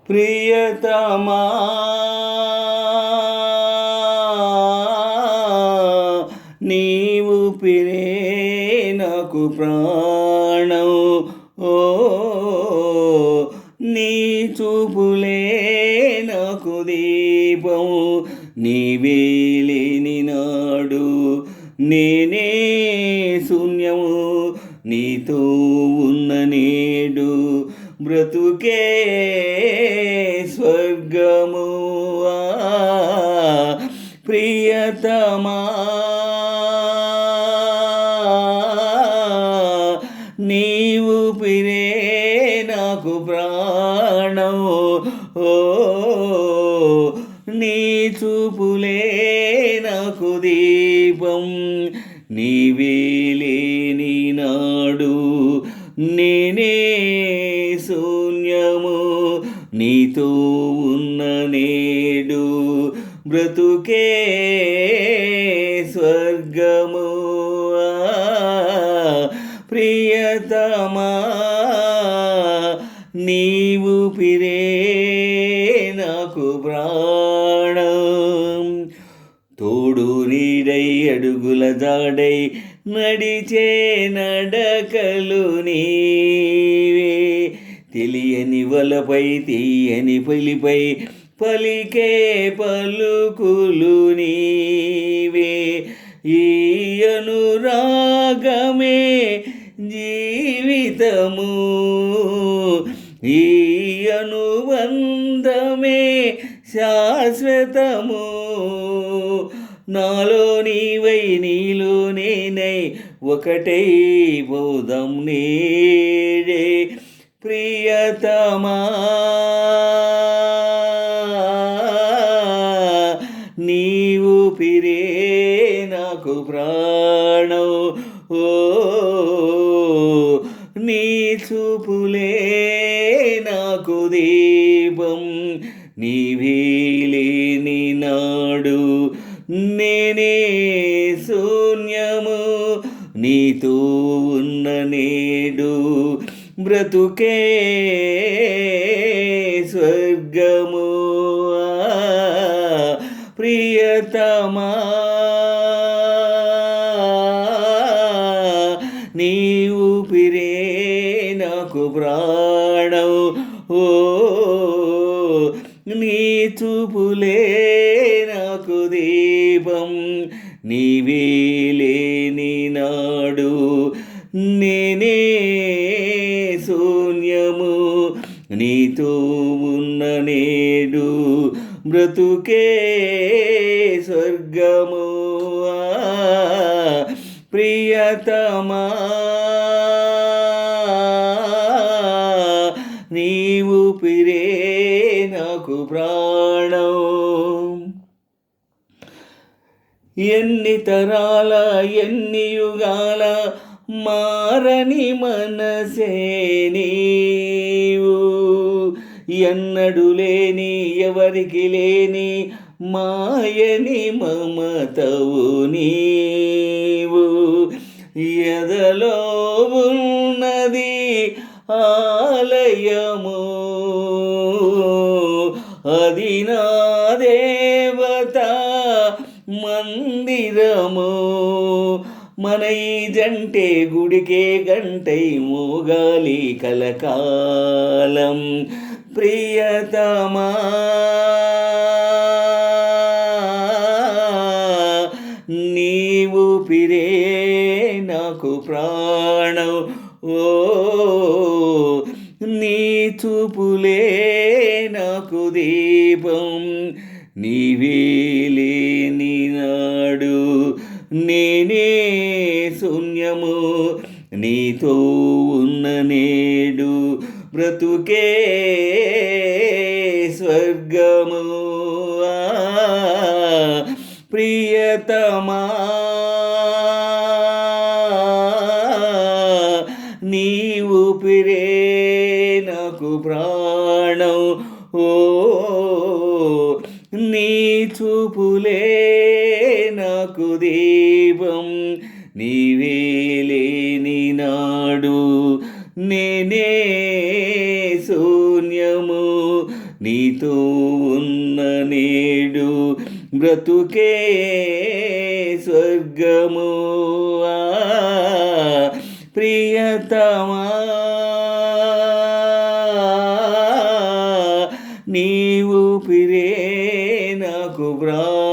ప్రియతమా నీవు పిరే నాకు ప్రాణం ఓ నీ చూపులే నాకు దీపం నీవే లేని నాడు నేనే శూన్యము నీతో ఉన్న నేడు బ్రతుకే స్వర్గము ప్రియతమా నీవు పిరే నాకు ప్రాణం ఓ నీ చూపులే నాకు దీపం నీవే లేని నాడు నేనే శూన్యము నీతో ఉన్న నేడు బ్రతుకే స్వర్గము ప్రియతమా నీవు పిరే నాకు ప్రాణం తోడు నీడై అడుగుల జాడై నడిచే నడకలు నీవే తెలియని వలపై తీయని పలిపై పలికే పలుకులు నీవే ఈ అనురాగమే జీవితము ఈ అనుబంధమే శాశ్వతము నాలో నీవై నీలో నేనై ఒకటై పోదాం నేడే ప్రియతమా నీవు పిరే నాకు ప్రాణం ఓ నీ చూపులే నాకు దీపం నీవే లేని నాడు నేనే శూన్యము నీతో ఉన్న నేడు బ్రతుకే స్వర్గము ప్రియతమా నీవు పిరే నాకు ప్రాణం ఓ నీ చూపులే నాకు దీపం నీవే లేని నాడు నేనే శూన్యము నీతో ఉన్న నేడు బ్రతుకే స్వర్గము ప్రియతమా నీవు పిరే నాకు ప్రాణం ఎన్ని తరాల ఎన్ని యుగాల మారని మనసే నీవు ఎన్నడు లేని ఎవరికి లేని మాయని మమతవు నీవు ఎదలో ఉన్నది ఆలయము అది నా దేవత మందిరము మన ఈ జంటే గుడికే గంటై మోగాలి కలకాలం ప్రియతమా నీవు పిరే నాకు ప్రాణం ఓ నీ చూపులే నాకు దీపం నీవే లేని నాడు నేనే శూన్యము నీతో ఉన్న నేడు బ్రతుకే స్వర్గము ప్రియతమా నీవు పిరే నాకు ప్రాణం ఓ నీ చూపులే నాకు దీపం నీవే లేని నాడు నేనే శూన్య భాగ్యము నీతో ఉన్న నేడు బ్రతుకే స్వర్గము ప్రియతమా నీవు పిరే నాకు ప్రాణం